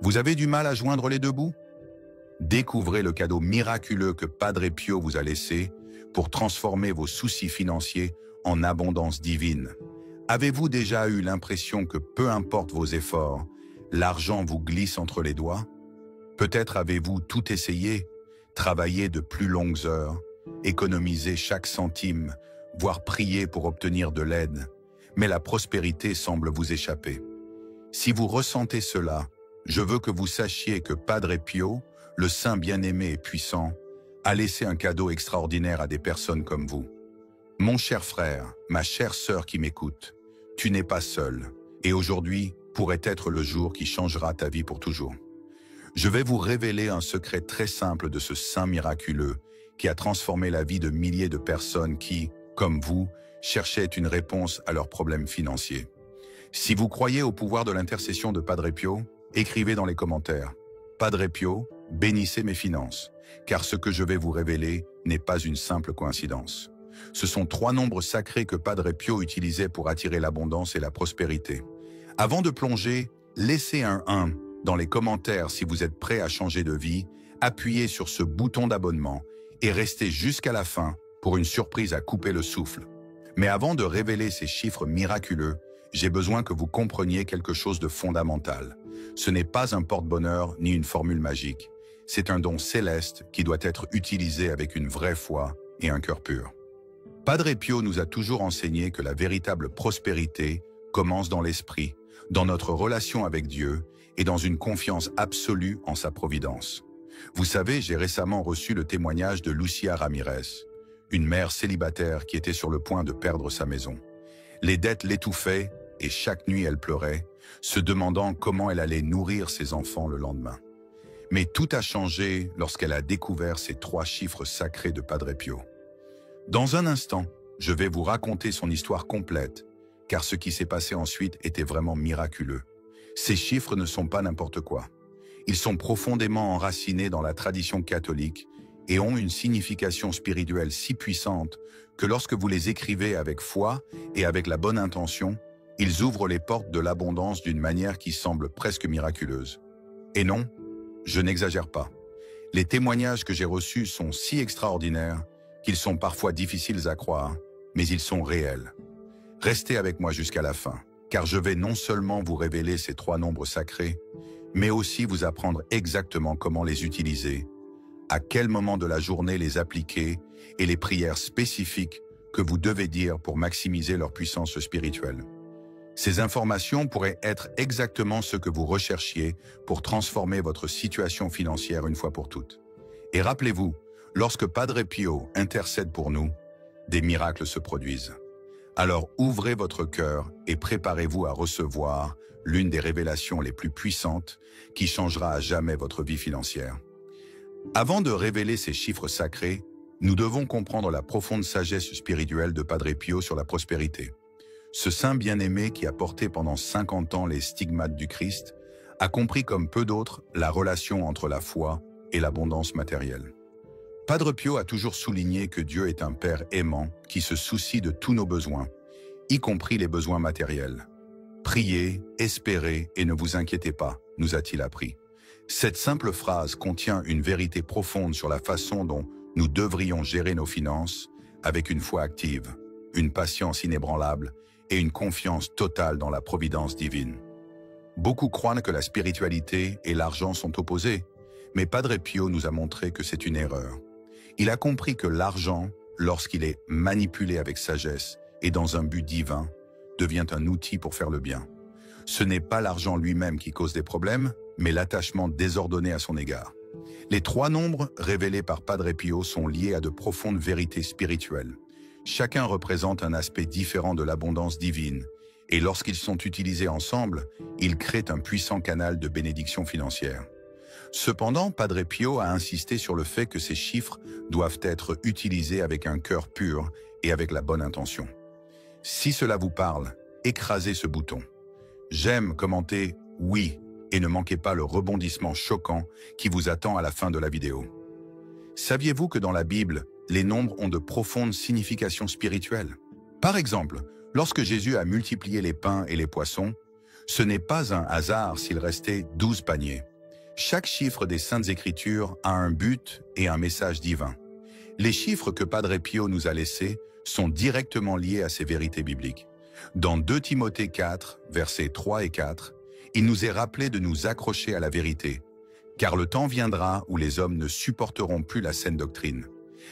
Vous avez du mal à joindre les deux bouts? Découvrez le cadeau miraculeux que Padre Pio vous a laissé pour transformer vos soucis financiers en abondance divine. Avez-vous déjà eu l'impression que peu importe vos efforts, l'argent vous glisse entre les doigts? Peut-être avez-vous tout essayé, travaillé de plus longues heures, économisé chaque centime, voire prié pour obtenir de l'aide, mais la prospérité semble vous échapper. Si vous ressentez cela, je veux que vous sachiez que Padre Pio, le saint bien-aimé et puissant, a laissé un cadeau extraordinaire à des personnes comme vous. Mon cher frère, ma chère sœur qui m'écoute, tu n'es pas seul, et aujourd'hui pourrait être le jour qui changera ta vie pour toujours. Je vais vous révéler un secret très simple de ce saint miraculeux qui a transformé la vie de milliers de personnes qui, comme vous, cherchaient une réponse à leurs problèmes financiers. Si vous croyez au pouvoir de l'intercession de Padre Pio, écrivez dans les commentaires « Padre Pio, bénissez mes finances », car ce que je vais vous révéler n'est pas une simple coïncidence. Ce sont 3 nombres sacrés que Padre Pio utilisait pour attirer l'abondance et la prospérité. Avant de plonger, laissez un 1 dans les commentaires si vous êtes prêt à changer de vie, appuyez sur ce bouton d'abonnement et restez jusqu'à la fin pour une surprise à couper le souffle. Mais avant de révéler ces chiffres miraculeux, j'ai besoin que vous compreniez quelque chose de fondamental. Ce n'est pas un porte-bonheur ni une formule magique. C'est un don céleste qui doit être utilisé avec une vraie foi et un cœur pur. Padre Pio nous a toujours enseigné que la véritable prospérité commence dans l'esprit, dans notre relation avec Dieu et dans une confiance absolue en sa providence. Vous savez, j'ai récemment reçu le témoignage de Lucia Ramirez, une mère célibataire qui était sur le point de perdre sa maison. Les dettes l'étouffaient et chaque nuit elle pleurait, se demandant comment elle allait nourrir ses enfants le lendemain. Mais tout a changé lorsqu'elle a découvert ces 3 chiffres sacrés de Padre Pio. Dans un instant, je vais vous raconter son histoire complète, car ce qui s'est passé ensuite était vraiment miraculeux. Ces chiffres ne sont pas n'importe quoi. Ils sont profondément enracinés dans la tradition catholique et ont une signification spirituelle si puissante que lorsque vous les écrivez avec foi et avec la bonne intention, ils ouvrent les portes de l'abondance d'une manière qui semble presque miraculeuse. Et non, je n'exagère pas. Les témoignages que j'ai reçus sont si extraordinaires qu'ils sont parfois difficiles à croire, mais ils sont réels. Restez avec moi jusqu'à la fin, car je vais non seulement vous révéler ces 3 nombres sacrés, mais aussi vous apprendre exactement comment les utiliser, à quel moment de la journée les appliquer et les prières spécifiques que vous devez dire pour maximiser leur puissance spirituelle. Ces informations pourraient être exactement ce que vous recherchiez pour transformer votre situation financière une fois pour toutes. Et rappelez-vous, lorsque Padre Pio intercède pour nous, des miracles se produisent. Alors ouvrez votre cœur et préparez-vous à recevoir l'une des révélations les plus puissantes qui changera à jamais votre vie financière. Avant de révéler ces chiffres sacrés, nous devons comprendre la profonde sagesse spirituelle de Padre Pio sur la prospérité. Ce saint bien-aimé qui a porté pendant 50 ans les stigmates du Christ a compris comme peu d'autres la relation entre la foi et l'abondance matérielle. Padre Pio a toujours souligné que Dieu est un Père aimant qui se soucie de tous nos besoins, y compris les besoins matériels. Priez, espérez et ne vous inquiétez pas, nous a-t-il appris. Cette simple phrase contient une vérité profonde sur la façon dont nous devrions gérer nos finances avec une foi active, une patience inébranlable et une confiance totale dans la providence divine. Beaucoup croient que la spiritualité et l'argent sont opposés, mais Padre Pio nous a montré que c'est une erreur. Il a compris que l'argent, lorsqu'il est manipulé avec sagesse et dans un but divin, devient un outil pour faire le bien. Ce n'est pas l'argent lui-même qui cause des problèmes, mais l'attachement désordonné à son égard. Les 3 nombres révélés par Padre Pio sont liés à de profondes vérités spirituelles. Chacun représente un aspect différent de l'abondance divine, et lorsqu'ils sont utilisés ensemble, ils créent un puissant canal de bénédiction financière. Cependant, Padre Pio a insisté sur le fait que ces chiffres doivent être utilisés avec un cœur pur et avec la bonne intention. Si cela vous parle, écrasez ce bouton. J'aime commenter « oui » et ne manquez pas le rebondissement choquant qui vous attend à la fin de la vidéo. Saviez-vous que dans la Bible, les nombres ont de profondes significations spirituelles? Par exemple, lorsque Jésus a multiplié les pains et les poissons, Ce n'est pas un hasard s'il restait 12 paniers. Chaque chiffre des Saintes Écritures a un but et un message divin. Les chiffres que Padre Pio nous a laissés sont directement liés à ces vérités bibliques. Dans 2 Timothée 4, versets 3 et 4, il nous est rappelé de nous accrocher à la vérité, car le temps viendra où les hommes ne supporteront plus la saine doctrine.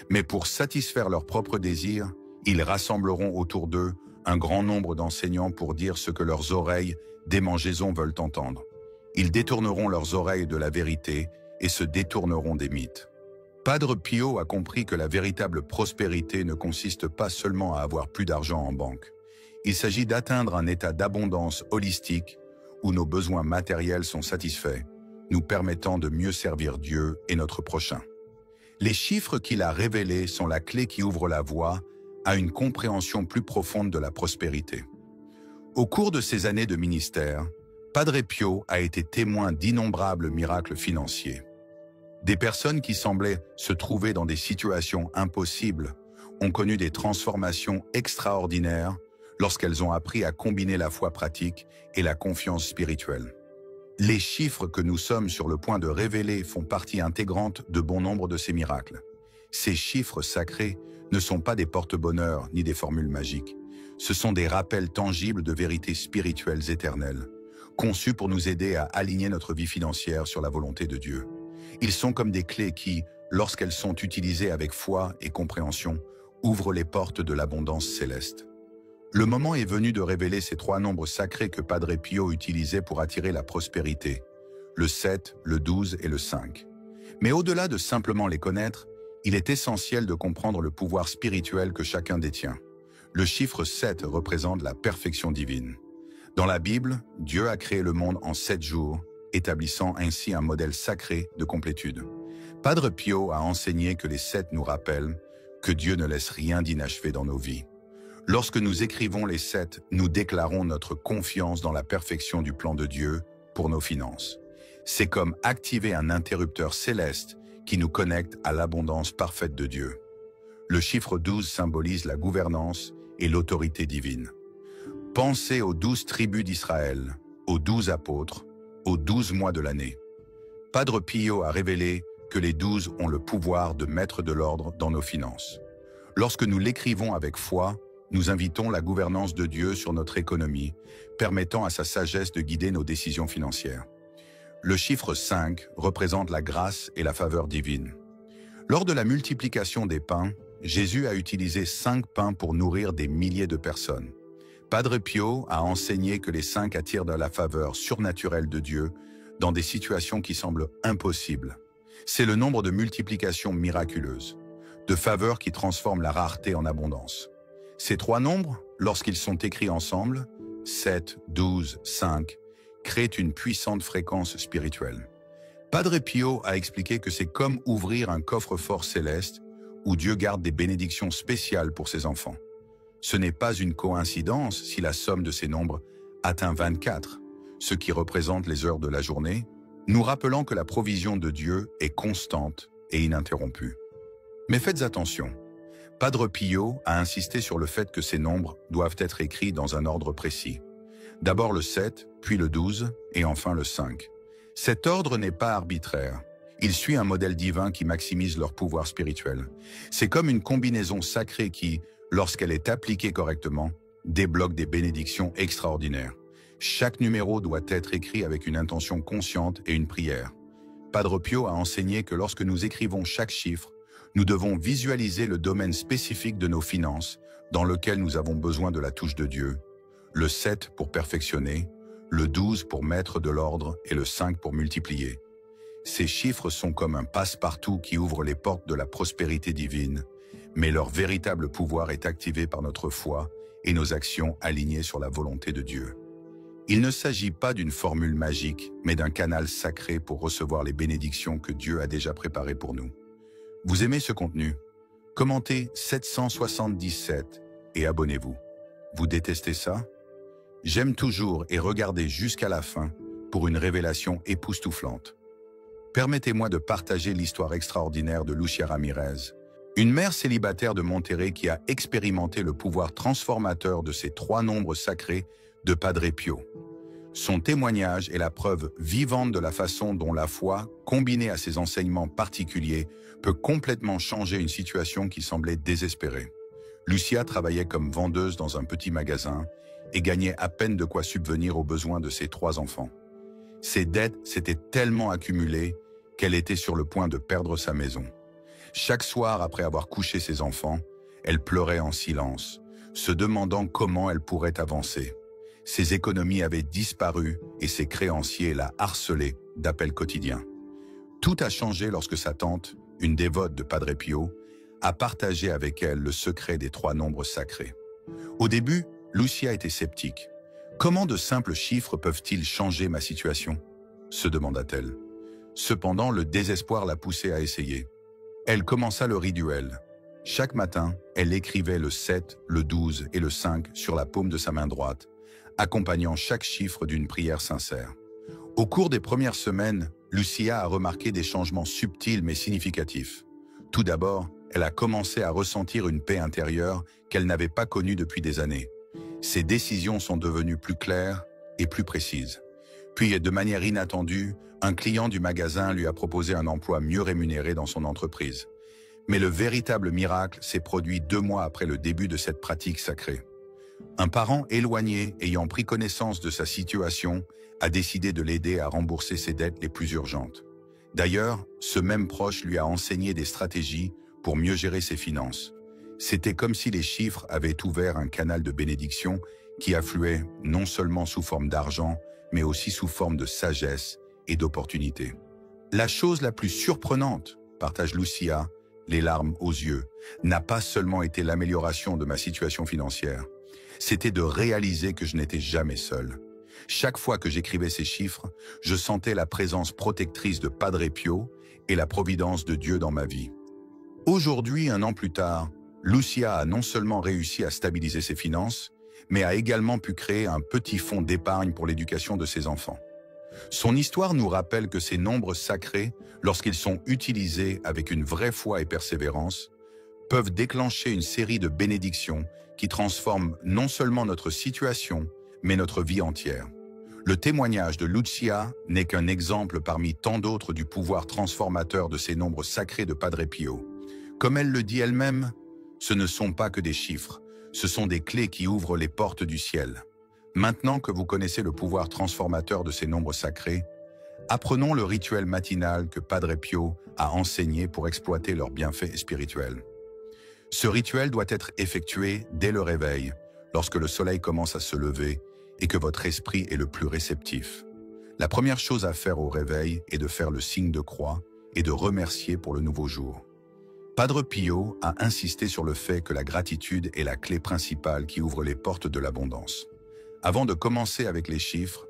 Mais pour satisfaire leurs propres désirs, ils rassembleront autour d'eux un grand nombre d'enseignants pour dire ce que leurs oreilles démangeaisons veulent entendre. Ils détourneront leurs oreilles de la vérité et se détourneront des mythes. Padre Pio a compris que la véritable prospérité ne consiste pas seulement à avoir plus d'argent en banque. Il s'agit d'atteindre un état d'abondance holistique où nos besoins matériels sont satisfaits, nous permettant de mieux servir Dieu et notre prochain. Les chiffres qu'il a révélés sont la clé qui ouvre la voie à une compréhension plus profonde de la prospérité. Au cours de ses années de ministère, Padre Pio a été témoin d'innombrables miracles financiers. Des personnes qui semblaient se trouver dans des situations impossibles ont connu des transformations extraordinaires lorsqu'elles ont appris à combiner la foi pratique et la confiance spirituelle. Les chiffres que nous sommes sur le point de révéler font partie intégrante de bon nombre de ces miracles. Ces chiffres sacrés ne sont pas des porte-bonheur ni des formules magiques. Ce sont des rappels tangibles de vérités spirituelles éternelles, conçus pour nous aider à aligner notre vie financière sur la volonté de Dieu. Ils sont comme des clés qui, lorsqu'elles sont utilisées avec foi et compréhension, ouvrent les portes de l'abondance céleste. Le moment est venu de révéler ces 3 nombres sacrés que Padre Pio utilisait pour attirer la prospérité, le 7, le 12 et le 5. Mais au-delà de simplement les connaître, il est essentiel de comprendre le pouvoir spirituel que chacun détient. Le chiffre 7 représente la perfection divine. Dans la Bible, Dieu a créé le monde en 7 jours, établissant ainsi un modèle sacré de complétude. Padre Pio a enseigné que les 7 nous rappellent que Dieu ne laisse rien d'inachevé dans nos vies. Lorsque nous écrivons les 7, nous déclarons notre confiance dans la perfection du plan de Dieu pour nos finances. C'est comme activer un interrupteur céleste qui nous connecte à l'abondance parfaite de Dieu. Le chiffre 12 symbolise la gouvernance et l'autorité divine. Pensez aux 12 tribus d'Israël, aux 12 apôtres, aux 12 mois de l'année. Padre Pio a révélé que les 12 ont le pouvoir de mettre de l'ordre dans nos finances. Lorsque nous l'écrivons avec foi, nous invitons la gouvernance de Dieu sur notre économie, permettant à sa sagesse de guider nos décisions financières. Le chiffre 5 représente la grâce et la faveur divine. Lors de la multiplication des pains, Jésus a utilisé 5 pains pour nourrir des milliers de personnes. Padre Pio a enseigné que les 5 attirent de la faveur surnaturelle de Dieu dans des situations qui semblent impossibles. C'est le nombre de multiplications miraculeuses, de faveurs qui transforment la rareté en abondance. Ces 3 nombres, lorsqu'ils sont écrits ensemble, 7, 12, 5, créent une puissante fréquence spirituelle. Padre Pio a expliqué que c'est comme ouvrir un coffre-fort céleste où Dieu garde des bénédictions spéciales pour ses enfants. Ce n'est pas une coïncidence si la somme de ces nombres atteint 24, ce qui représente les heures de la journée, nous rappelant que la provision de Dieu est constante et ininterrompue. Mais faites attention. Padre Pio a insisté sur le fait que ces nombres doivent être écrits dans un ordre précis. D'abord le 7, puis le 12 et enfin le 5. Cet ordre n'est pas arbitraire. Il suit un modèle divin qui maximise leur pouvoir spirituel. C'est comme une combinaison sacrée qui, lorsqu'elle est appliquée correctement, débloque des bénédictions extraordinaires. Chaque numéro doit être écrit avec une intention consciente et une prière. Padre Pio a enseigné que lorsque nous écrivons chaque chiffre, nous devons visualiser le domaine spécifique de nos finances dans lequel nous avons besoin de la touche de Dieu, le 7 pour perfectionner, le 12 pour mettre de l'ordre et le 5 pour multiplier. Ces chiffres sont comme un passe-partout qui ouvre les portes de la prospérité divine, mais leur véritable pouvoir est activé par notre foi et nos actions alignées sur la volonté de Dieu. Il ne s'agit pas d'une formule magique, mais d'un canal sacré pour recevoir les bénédictions que Dieu a déjà préparées pour nous. Vous aimez ce contenu? Commentez 777 et abonnez-vous. Vous détestez ça? J'aime toujours et regardez jusqu'à la fin pour une révélation époustouflante. Permettez-moi de partager l'histoire extraordinaire de Lucia Ramirez, une mère célibataire de Monterrey qui a expérimenté le pouvoir transformateur de ces 3 nombres sacrés de Padre Pio. Son témoignage est la preuve vivante de la façon dont la foi, combinée à ses enseignements particuliers, peut complètement changer une situation qui semblait désespérée. Lucia travaillait comme vendeuse dans un petit magasin et gagnait à peine de quoi subvenir aux besoins de ses 3 enfants. Ses dettes s'étaient tellement accumulées qu'elle était sur le point de perdre sa maison. Chaque soir, après avoir couché ses enfants, elle pleurait en silence, se demandant comment elle pourrait avancer. Ses économies avaient disparu et ses créanciers la harcelaient d'appels quotidiens. Tout a changé lorsque sa tante, une dévote de Padre Pio, a partagé avec elle le secret des 3 nombres sacrés. Au début, Lucia était sceptique. « Comment de simples chiffres peuvent-ils changer ma situation ?» se demanda-t-elle. Cependant, le désespoir l'a poussée à essayer. Elle commença le rituel. Chaque matin, elle écrivait le 7, le 12 et le 5 sur la paume de sa main droite, accompagnant chaque chiffre d'une prière sincère. Au cours des premières semaines, Lucia a remarqué des changements subtils mais significatifs. Tout d'abord, elle a commencé à ressentir une paix intérieure qu'elle n'avait pas connue depuis des années. Ses décisions sont devenues plus claires et plus précises. Puis, de manière inattendue, un client du magasin lui a proposé un emploi mieux rémunéré dans son entreprise. Mais le véritable miracle s'est produit 2 mois après le début de cette pratique sacrée. Un parent éloigné ayant pris connaissance de sa situation a décidé de l'aider à rembourser ses dettes les plus urgentes. D'ailleurs, ce même proche lui a enseigné des stratégies pour mieux gérer ses finances. C'était comme si les chiffres avaient ouvert un canal de bénédiction qui affluait non seulement sous forme d'argent, mais aussi sous forme de sagesse et d'opportunités. La chose la plus surprenante, partage Lucia, les larmes aux yeux, n'a pas seulement été l'amélioration de ma situation financière. C'était de réaliser que je n'étais jamais seul. Chaque fois que j'écrivais ces chiffres, je sentais la présence protectrice de Padre Pio et la providence de Dieu dans ma vie. Aujourd'hui, 1 an plus tard, Lucia a non seulement réussi à stabiliser ses finances, mais a également pu créer un petit fonds d'épargne pour l'éducation de ses enfants. Son histoire nous rappelle que ces nombres sacrés, lorsqu'ils sont utilisés avec une vraie foi et persévérance, peuvent déclencher une série de bénédictions qui transforment non seulement notre situation, mais notre vie entière. Le témoignage de Lucia n'est qu'un exemple parmi tant d'autres du pouvoir transformateur de ces nombres sacrés de Padre Pio. Comme elle le dit elle-même, ce ne sont pas que des chiffres, ce sont des clés qui ouvrent les portes du ciel. Maintenant que vous connaissez le pouvoir transformateur de ces nombres sacrés, apprenons le rituel matinal que Padre Pio a enseigné pour exploiter leurs bienfaits spirituels. Ce rituel doit être effectué dès le réveil, lorsque le soleil commence à se lever et que votre esprit est le plus réceptif. La première chose à faire au réveil est de faire le signe de croix et de remercier pour le nouveau jour. Padre Pio a insisté sur le fait que la gratitude est la clé principale qui ouvre les portes de l'abondance. Avant de commencer avec les chiffres,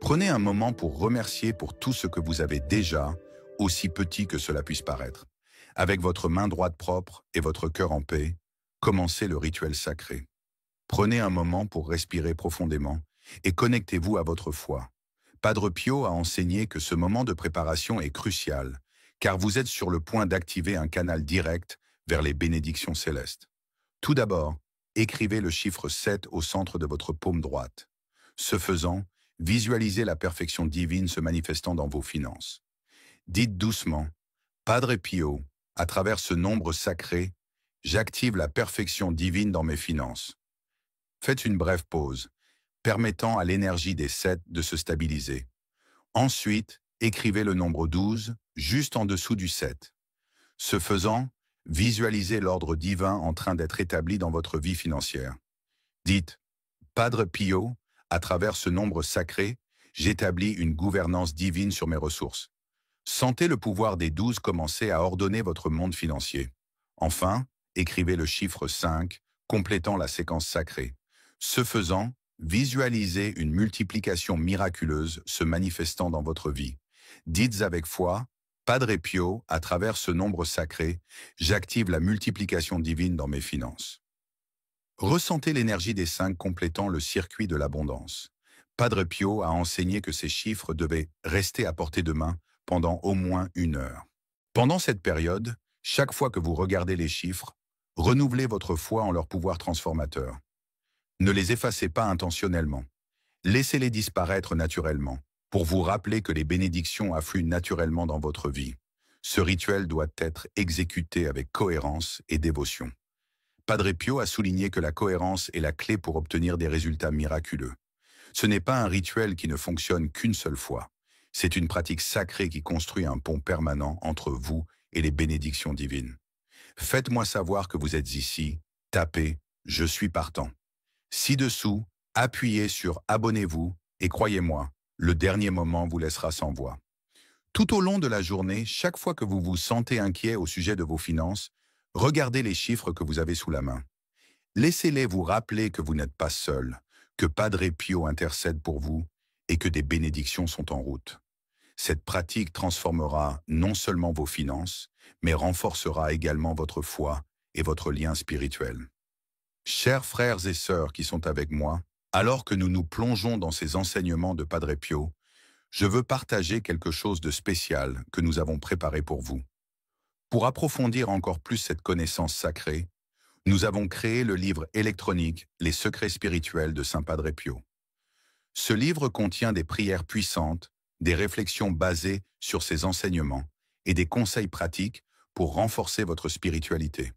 prenez un moment pour remercier pour tout ce que vous avez déjà, aussi petit que cela puisse paraître. Avec votre main droite propre et votre cœur en paix, commencez le rituel sacré. Prenez un moment pour respirer profondément et connectez-vous à votre foi. Padre Pio a enseigné que ce moment de préparation est crucial, car vous êtes sur le point d'activer un canal direct vers les bénédictions célestes. Tout d'abord, écrivez le chiffre 7 au centre de votre paume droite. Ce faisant, visualisez la perfection divine se manifestant dans vos finances. Dites doucement, « Padre Pio, à travers ce nombre sacré, j'active la perfection divine dans mes finances. » Faites une brève pause, permettant à l'énergie des 7 de se stabiliser. Ensuite, écrivez le nombre 12 juste en dessous du 7. Ce faisant, visualisez l'ordre divin en train d'être établi dans votre vie financière. Dites, « Padre Pio, à travers ce nombre sacré, j'établis une gouvernance divine sur mes ressources. » Sentez le pouvoir des 12 commencer à ordonner votre monde financier. Enfin, écrivez le chiffre 5, complétant la séquence sacrée. Ce faisant, visualisez une multiplication miraculeuse se manifestant dans votre vie. Dites avec foi, « Padre Pio, à travers ce nombre sacré, j'active la multiplication divine dans mes finances. » Ressentez l'énergie des 5 complétant le circuit de l'abondance. Padre Pio a enseigné que ces chiffres devaient rester à portée de main pendant au moins 1 heure. Pendant cette période, chaque fois que vous regardez les chiffres, renouvelez votre foi en leur pouvoir transformateur. Ne les effacez pas intentionnellement. Laissez-les disparaître naturellement, pour vous rappeler que les bénédictions affluent naturellement dans votre vie. Ce rituel doit être exécuté avec cohérence et dévotion. Padre Pio a souligné que la cohérence est la clé pour obtenir des résultats miraculeux. Ce n'est pas un rituel qui ne fonctionne qu'une seule fois. C'est une pratique sacrée qui construit un pont permanent entre vous et les bénédictions divines. Faites-moi savoir que vous êtes ici, tapez « Je suis partant ». Ci-dessous, appuyez sur « Abonnez-vous » et croyez-moi, le dernier moment vous laissera sans voix. Tout au long de la journée, chaque fois que vous vous sentez inquiet au sujet de vos finances, regardez les chiffres que vous avez sous la main. Laissez-les vous rappeler que vous n'êtes pas seul, que Padre Pio intercède pour vous et que des bénédictions sont en route. Cette pratique transformera non seulement vos finances, mais renforcera également votre foi et votre lien spirituel. Chers frères et sœurs qui sont avec moi, alors que nous nous plongeons dans ces enseignements de Padre Pio, je veux partager quelque chose de spécial que nous avons préparé pour vous. Pour approfondir encore plus cette connaissance sacrée, nous avons créé le livre électronique Les secrets spirituels de Saint Padre Pio. Ce livre contient des prières puissantes, des réflexions basées sur ces enseignements et des conseils pratiques pour renforcer votre spiritualité.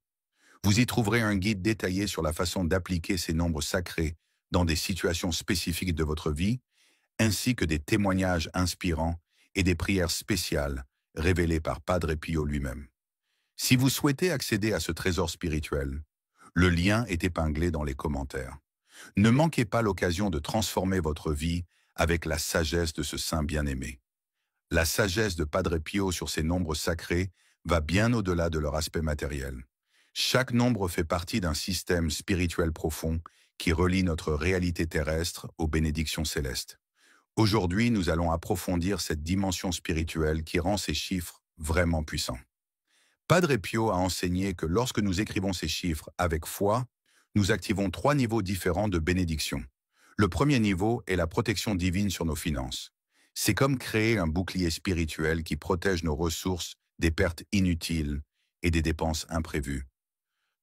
Vous y trouverez un guide détaillé sur la façon d'appliquer ces nombres sacrés dans des situations spécifiques de votre vie, ainsi que des témoignages inspirants et des prières spéciales révélées par Padre Pio lui-même. Si vous souhaitez accéder à ce trésor spirituel, le lien est épinglé dans les commentaires. Ne manquez pas l'occasion de transformer votre vie avec la sagesse de ce saint bien-aimé. La sagesse de Padre Pio sur ces nombres sacrés va bien au-delà de leur aspect matériel. Chaque nombre fait partie d'un système spirituel profond qui relie notre réalité terrestre aux bénédictions célestes. Aujourd'hui, nous allons approfondir cette dimension spirituelle qui rend ces chiffres vraiment puissants. Padre Pio a enseigné que lorsque nous écrivons ces chiffres avec foi, nous activons 3 niveaux différents de bénédiction. Le premier niveau est la protection divine sur nos finances. C'est comme créer un bouclier spirituel qui protège nos ressources des pertes inutiles et des dépenses imprévues.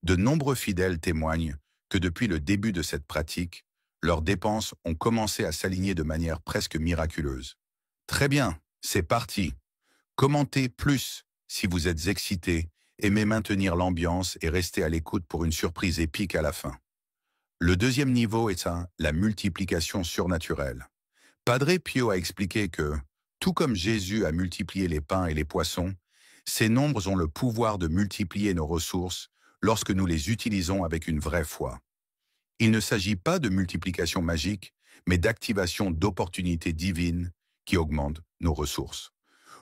De nombreux fidèles témoignent que depuis le début de cette pratique, leurs dépenses ont commencé à s'aligner de manière presque miraculeuse. Très bien, c'est parti. Commentez plus si vous êtes excité, aimez maintenir l'ambiance et restez à l'écoute pour une surprise épique à la fin. Le deuxième niveau est la multiplication surnaturelle. Padre Pio a expliqué que, tout comme Jésus a multiplié les pains et les poissons, ces nombres ont le pouvoir de multiplier nos ressources lorsque nous les utilisons avec une vraie foi. Il ne s'agit pas de multiplication magique, mais d'activation d'opportunités divines qui augmentent nos ressources.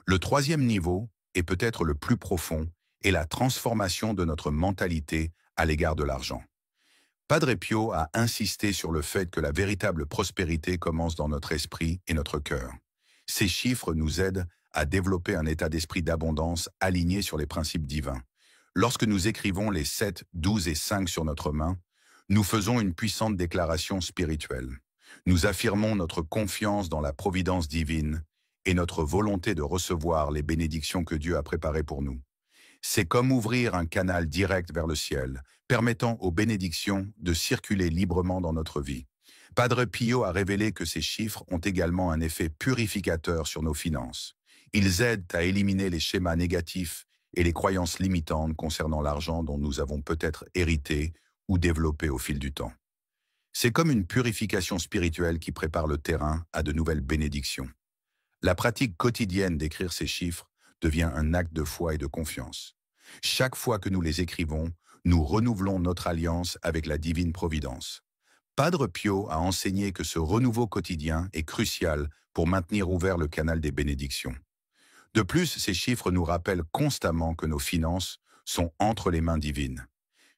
Le troisième niveau, et peut-être le plus profond, est la transformation de notre mentalité à l'égard de l'argent. Padre Pio a insisté sur le fait que la véritable prospérité commence dans notre esprit et notre cœur. Ces chiffres nous aident à développer un état d'esprit d'abondance aligné sur les principes divins. Lorsque nous écrivons les 7, 12 et 5 sur notre main, nous faisons une puissante déclaration spirituelle. Nous affirmons notre confiance dans la providence divine et notre volonté de recevoir les bénédictions que Dieu a préparées pour nous. C'est comme ouvrir un canal direct vers le ciel, permettant aux bénédictions de circuler librement dans notre vie. Padre Pio a révélé que ces chiffres ont également un effet purificateur sur nos finances. Ils aident à éliminer les schémas négatifs et les croyances limitantes concernant l'argent dont nous avons peut-être hérité ou développé au fil du temps. C'est comme une purification spirituelle qui prépare le terrain à de nouvelles bénédictions. La pratique quotidienne d'écrire ces chiffres devient un acte de foi et de confiance. Chaque fois que nous les écrivons, nous renouvelons notre alliance avec la divine providence. Padre Pio a enseigné que ce renouveau quotidien est crucial pour maintenir ouvert le canal des bénédictions. De plus, ces chiffres nous rappellent constamment que nos finances sont entre les mains divines.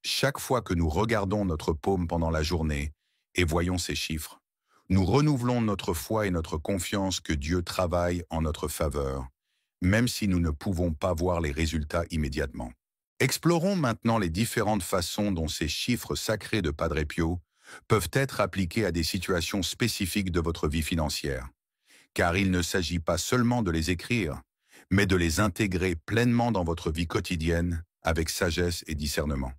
Chaque fois que nous regardons notre paume pendant la journée et voyons ces chiffres, nous renouvelons notre foi et notre confiance que Dieu travaille en notre faveur, même si nous ne pouvons pas voir les résultats immédiatement. Explorons maintenant les différentes façons dont ces chiffres sacrés de Padre Pio peuvent être appliqués à des situations spécifiques de votre vie financière. Car il ne s'agit pas seulement de les écrire, mais de les intégrer pleinement dans votre vie quotidienne avec sagesse et discernement.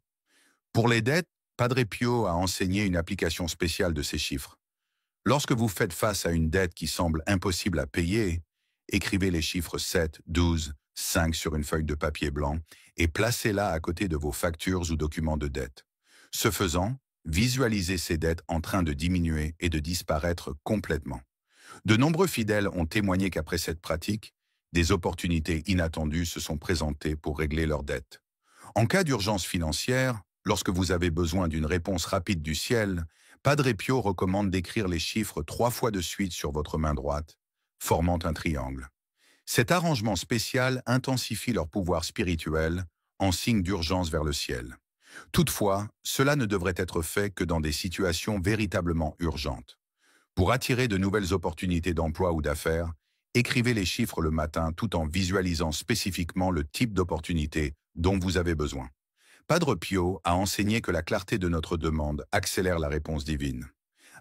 Pour les dettes, Padre Pio a enseigné une application spéciale de ces chiffres. Lorsque vous faites face à une dette qui semble impossible à payer, écrivez les chiffres 7, 12, 5 sur une feuille de papier blanc et placez-la à côté de vos factures ou documents de dette. Ce faisant, visualisez ces dettes en train de diminuer et de disparaître complètement. De nombreux fidèles ont témoigné qu'après cette pratique, des opportunités inattendues se sont présentées pour régler leurs dettes. En cas d'urgence financière, lorsque vous avez besoin d'une réponse rapide du ciel, Padre Pio recommande d'écrire les chiffres 3 fois de suite sur votre main droite, formant un triangle. Cet arrangement spécial intensifie leur pouvoir spirituel en signe d'urgence vers le ciel. Toutefois, cela ne devrait être fait que dans des situations véritablement urgentes. Pour attirer de nouvelles opportunités d'emploi ou d'affaires, écrivez les chiffres le matin tout en visualisant spécifiquement le type d'opportunité dont vous avez besoin. Padre Pio a enseigné que la clarté de notre demande accélère la réponse divine.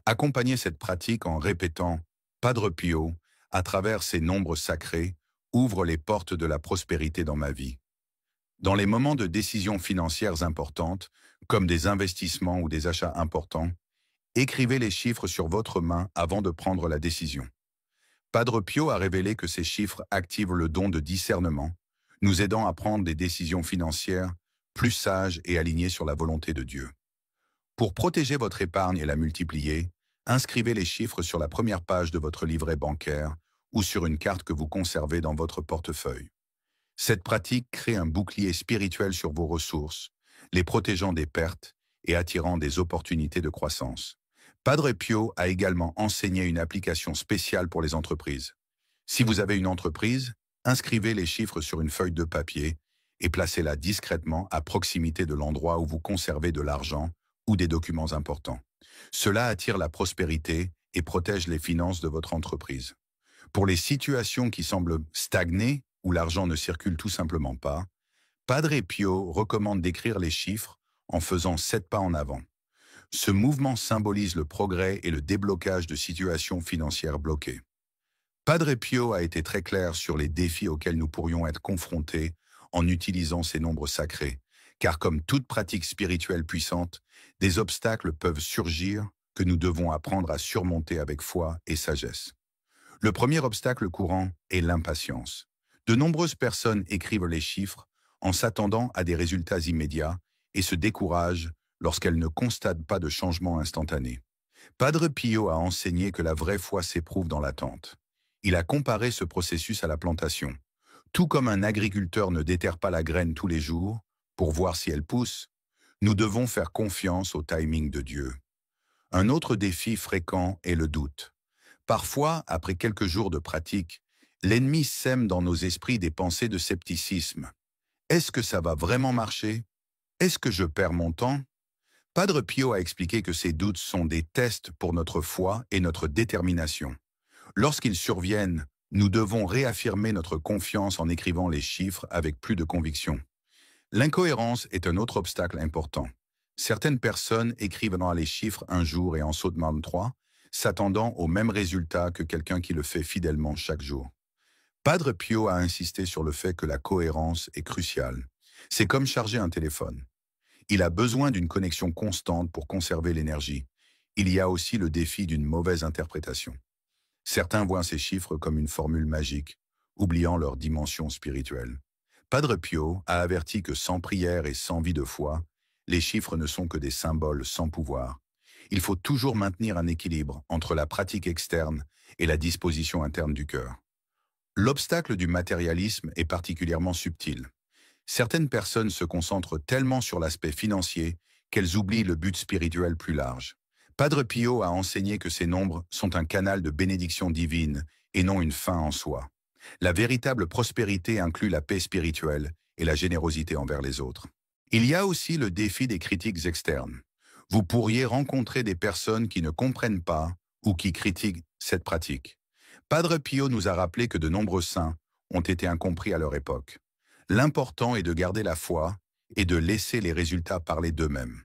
Accompagnez cette pratique en répétant « Padre Pio » à travers ces nombres sacrés, ouvre les portes de la prospérité dans ma vie. Dans les moments de décisions financières importantes, comme des investissements ou des achats importants, écrivez les chiffres sur votre main avant de prendre la décision. Padre Pio a révélé que ces chiffres activent le don de discernement, nous aidant à prendre des décisions financières plus sages et alignées sur la volonté de Dieu. Pour protéger votre épargne et la multiplier, inscrivez les chiffres sur la première page de votre livret bancaire ou sur une carte que vous conservez dans votre portefeuille. Cette pratique crée un bouclier spirituel sur vos ressources, les protégeant des pertes et attirant des opportunités de croissance. Padre Pio a également enseigné une application spéciale pour les entreprises. Si vous avez une entreprise, inscrivez les chiffres sur une feuille de papier et placez-la discrètement à proximité de l'endroit où vous conservez de l'argent ou des documents importants. Cela attire la prospérité et protège les finances de votre entreprise. Pour les situations qui semblent stagner, où l'argent ne circule tout simplement pas, Padre Pio recommande d'écrire les chiffres en faisant 7 pas en avant. Ce mouvement symbolise le progrès et le déblocage de situations financières bloquées. Padre Pio a été très clair sur les défis auxquels nous pourrions être confrontés en utilisant ces nombres sacrés, car comme toute pratique spirituelle puissante, des obstacles peuvent surgir que nous devons apprendre à surmonter avec foi et sagesse. Le premier obstacle courant est l'impatience. De nombreuses personnes écrivent les chiffres en s'attendant à des résultats immédiats et se découragent lorsqu'elles ne constatent pas de changement instantané. Padre Pio a enseigné que la vraie foi s'éprouve dans l'attente. Il a comparé ce processus à la plantation. Tout comme un agriculteur ne déterre pas la graine tous les jours pour voir si elle pousse, nous devons faire confiance au timing de Dieu. Un autre défi fréquent est le doute. Parfois, après quelques jours de pratique, l'ennemi sème dans nos esprits des pensées de scepticisme. Est-ce que ça va vraiment marcher? Est-ce que je perds mon temps? Padre Pio a expliqué que ces doutes sont des tests pour notre foi et notre détermination. Lorsqu'ils surviennent, nous devons réaffirmer notre confiance en écrivant les chiffres avec plus de conviction. L'incohérence est un autre obstacle important. Certaines personnes écrivent dans les chiffres un jour et en sautent 3, s'attendant au même résultat que quelqu'un qui le fait fidèlement chaque jour. Padre Pio a insisté sur le fait que la cohérence est cruciale. C'est comme charger un téléphone. Il a besoin d'une connexion constante pour conserver l'énergie. Il y a aussi le défi d'une mauvaise interprétation. Certains voient ces chiffres comme une formule magique, oubliant leur dimension spirituelle. Padre Pio a averti que sans prière et sans vie de foi, les chiffres ne sont que des symboles sans pouvoir. Il faut toujours maintenir un équilibre entre la pratique externe et la disposition interne du cœur. L'obstacle du matérialisme est particulièrement subtil. Certaines personnes se concentrent tellement sur l'aspect financier qu'elles oublient le but spirituel plus large. Padre Pio a enseigné que ces nombres sont un canal de bénédiction divine et non une fin en soi. La véritable prospérité inclut la paix spirituelle et la générosité envers les autres. Il y a aussi le défi des critiques externes. Vous pourriez rencontrer des personnes qui ne comprennent pas ou qui critiquent cette pratique. Padre Pio nous a rappelé que de nombreux saints ont été incompris à leur époque. L'important est de garder la foi et de laisser les résultats parler d'eux-mêmes.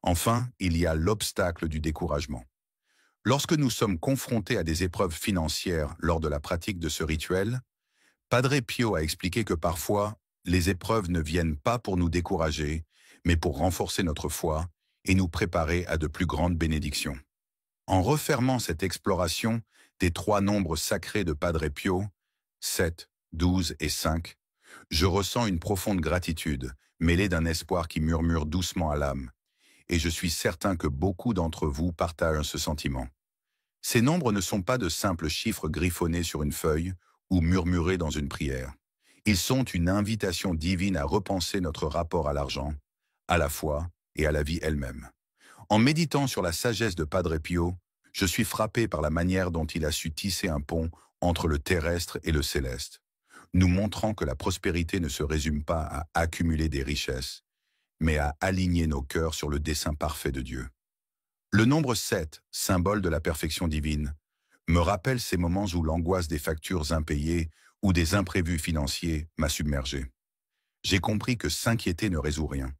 Enfin, il y a l'obstacle du découragement. Lorsque nous sommes confrontés à des épreuves financières lors de la pratique de ce rituel, Padre Pio a expliqué que parfois, les épreuves ne viennent pas pour nous décourager, mais pour renforcer notre foi et nous préparer à de plus grandes bénédictions. En refermant cette exploration des trois nombres sacrés de Padre Pio, 7, 12 et 5, je ressens une profonde gratitude, mêlée d'un espoir qui murmure doucement à l'âme, et je suis certain que beaucoup d'entre vous partagent ce sentiment. Ces nombres ne sont pas de simples chiffres griffonnés sur une feuille ou murmurés dans une prière. Ils sont une invitation divine à repenser notre rapport à l'argent, à la foi et à la vie elle-même. En méditant sur la sagesse de Padre Pio, je suis frappé par la manière dont il a su tisser un pont entre le terrestre et le céleste, nous montrant que la prospérité ne se résume pas à accumuler des richesses, mais à aligner nos cœurs sur le dessein parfait de Dieu. Le nombre 7, symbole de la perfection divine, me rappelle ces moments où l'angoisse des factures impayées ou des imprévus financiers m'a submergé. J'ai compris que s'inquiéter ne résout rien.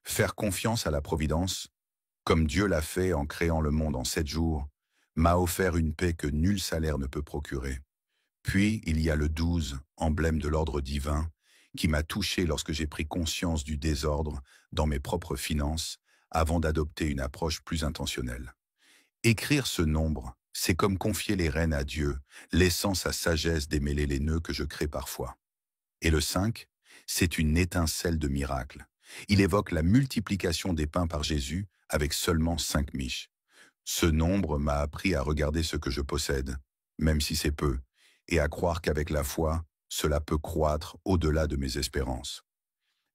Faire confiance à la providence, comme Dieu l'a fait en créant le monde en 7 jours, m'a offert une paix que nul salaire ne peut procurer. Puis, il y a le 12, emblème de l'ordre divin, qui m'a touché lorsque j'ai pris conscience du désordre dans mes propres finances avant d'adopter une approche plus intentionnelle. Écrire ce nombre, c'est comme confier les rênes à Dieu, laissant sa sagesse démêler les nœuds que je crée parfois. Et le 5, c'est une étincelle de miracle. Il évoque la multiplication des pains par Jésus avec seulement 5 miches. Ce nombre m'a appris à regarder ce que je possède, même si c'est peu, et à croire qu'avec la foi, cela peut croître au-delà de mes espérances.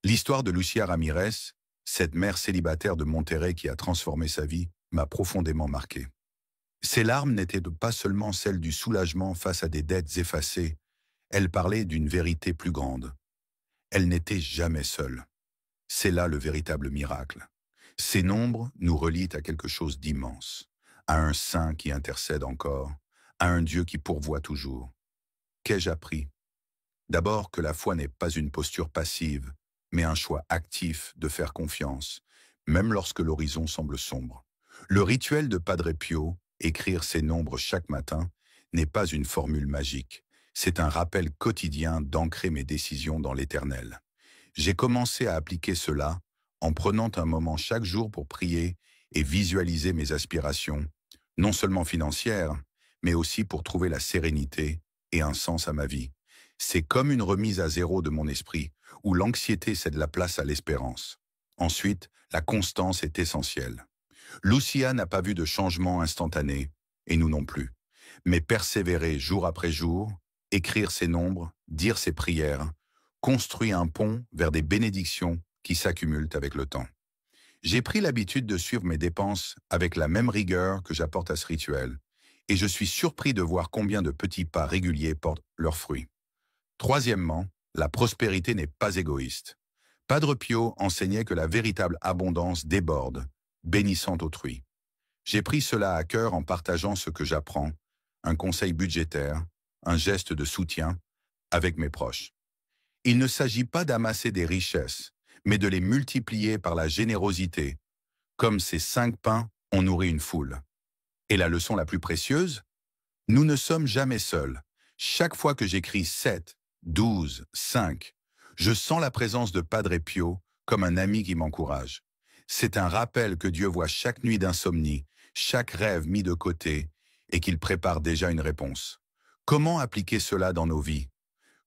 L'histoire de Lucia Ramirez, cette mère célibataire de Monterrey qui a transformé sa vie, m'a profondément marqué. Ses larmes n'étaient pas seulement celles du soulagement face à des dettes effacées, elles parlaient d'une vérité plus grande. Elle n'était jamais seule. C'est là le véritable miracle. Ces nombres nous relient à quelque chose d'immense, à un saint qui intercède encore, à un Dieu qui pourvoit toujours. Qu'ai-je appris? D'abord que la foi n'est pas une posture passive, mais un choix actif de faire confiance, même lorsque l'horizon semble sombre. Le rituel de Padre Pio, écrire ces nombres chaque matin, n'est pas une formule magique. C'est un rappel quotidien d'ancrer mes décisions dans l'éternel. J'ai commencé à appliquer cela en prenant un moment chaque jour pour prier et visualiser mes aspirations, non seulement financières, mais aussi pour trouver la sérénité et un sens à ma vie. C'est comme une remise à zéro de mon esprit, où l'anxiété cède la place à l'espérance. Ensuite, la constance est essentielle. Lucia n'a pas vu de changement instantané, et nous non plus. Mais persévérer jour après jour, écrire ses nombres, dire ses prières, construit un pont vers des bénédictions qui s'accumulent avec le temps. J'ai pris l'habitude de suivre mes dépenses avec la même rigueur que j'apporte à ce rituel, et je suis surpris de voir combien de petits pas réguliers portent leurs fruits. Troisièmement, la prospérité n'est pas égoïste. Padre Pio enseignait que la véritable abondance déborde, bénissant autrui. J'ai pris cela à cœur en partageant ce que j'apprends, un conseil budgétaire, un geste de soutien, avec mes proches. Il ne s'agit pas d'amasser des richesses, mais de les multiplier par la générosité, comme ces 5 pains ont nourri une foule. Et la leçon la plus précieuse? Nous ne sommes jamais seuls. Chaque fois que j'écris 7, 12, 5, je sens la présence de Padre Pio comme un ami qui m'encourage. C'est un rappel que Dieu voit chaque nuit d'insomnie, chaque rêve mis de côté, et qu'il prépare déjà une réponse. Comment appliquer cela dans nos vies?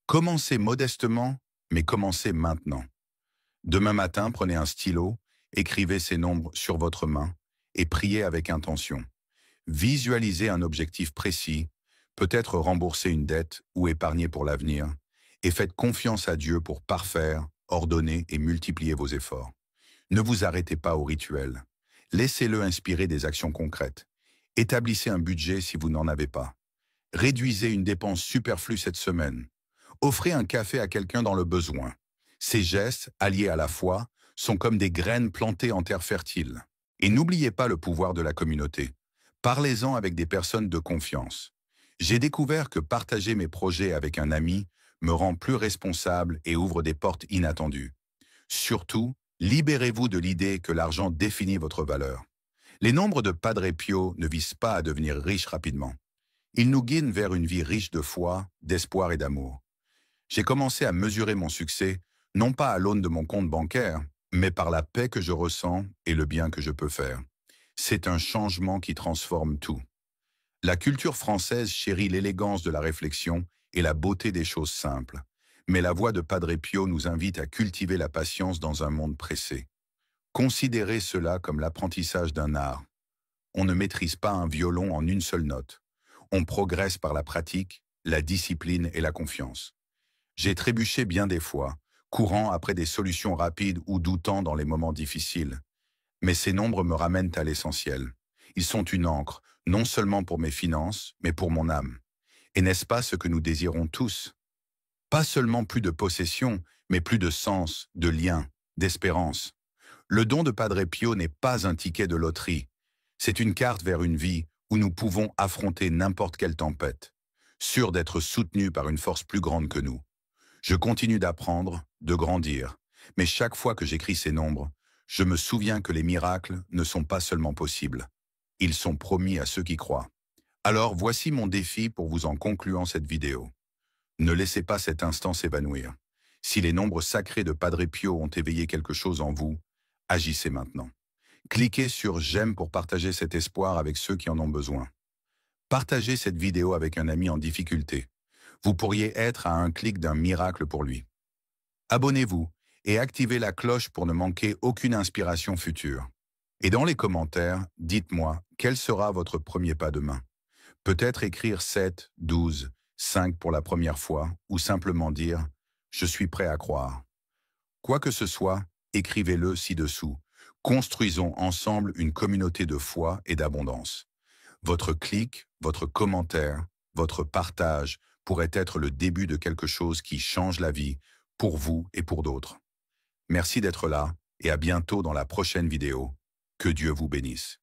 Commencez modestement, mais commencez maintenant. Demain matin, prenez un stylo, écrivez ces nombres sur votre main et priez avec intention. Visualisez un objectif précis, peut-être rembourser une dette ou épargner pour l'avenir, et faites confiance à Dieu pour parfaire, ordonner et multiplier vos efforts. Ne vous arrêtez pas au rituel. Laissez-le inspirer des actions concrètes. Établissez un budget si vous n'en avez pas. Réduisez une dépense superflue cette semaine. Offrez un café à quelqu'un dans le besoin. Ces gestes, alliés à la foi, sont comme des graines plantées en terre fertile. Et n'oubliez pas le pouvoir de la communauté. Parlez-en avec des personnes de confiance. J'ai découvert que partager mes projets avec un ami me rend plus responsable et ouvre des portes inattendues. Surtout, libérez-vous de l'idée que l'argent définit votre valeur. Les nombres de Padre Pio ne visent pas à devenir riches rapidement. Ils nous guident vers une vie riche de foi, d'espoir et d'amour. J'ai commencé à mesurer mon succès, non pas à l'aune de mon compte bancaire, mais par la paix que je ressens et le bien que je peux faire. C'est un changement qui transforme tout. La culture française chérit l'élégance de la réflexion et la beauté des choses simples. Mais la voix de Padre Pio nous invite à cultiver la patience dans un monde pressé. Considérez cela comme l'apprentissage d'un art. On ne maîtrise pas un violon en une seule note. On progresse par la pratique, la discipline et la confiance. J'ai trébuché bien des fois, courant après des solutions rapides ou doutant dans les moments difficiles. Mais ces nombres me ramènent à l'essentiel. Ils sont une ancre, non seulement pour mes finances, mais pour mon âme. Et n'est-ce pas ce que nous désirons tous? Pas seulement plus de possession, mais plus de sens, de lien, d'espérance. Le don de Padre Pio n'est pas un ticket de loterie. C'est une carte vers une vie où nous pouvons affronter n'importe quelle tempête, sûrs d'être soutenus par une force plus grande que nous. Je continue d'apprendre, de grandir, mais chaque fois que j'écris ces nombres, je me souviens que les miracles ne sont pas seulement possibles. Ils sont promis à ceux qui croient. Alors voici mon défi pour vous en concluant cette vidéo. Ne laissez pas cet instant s'évanouir. Si les nombres sacrés de Padre Pio ont éveillé quelque chose en vous, agissez maintenant. Cliquez sur j'aime pour partager cet espoir avec ceux qui en ont besoin. Partagez cette vidéo avec un ami en difficulté. Vous pourriez être à un clic d'un miracle pour lui. Abonnez-vous et activez la cloche pour ne manquer aucune inspiration future. Et dans les commentaires, dites-moi quel sera votre premier pas demain. Peut-être écrire 7, 12, 5 pour la première fois ou simplement dire « Je suis prêt à croire ». Quoi que ce soit, écrivez-le ci-dessous. Construisons ensemble une communauté de foi et d'abondance. Votre clic, votre commentaire, votre partage pourrait être le début de quelque chose qui change la vie pour vous et pour d'autres. Merci d'être là et à bientôt dans la prochaine vidéo. Que Dieu vous bénisse.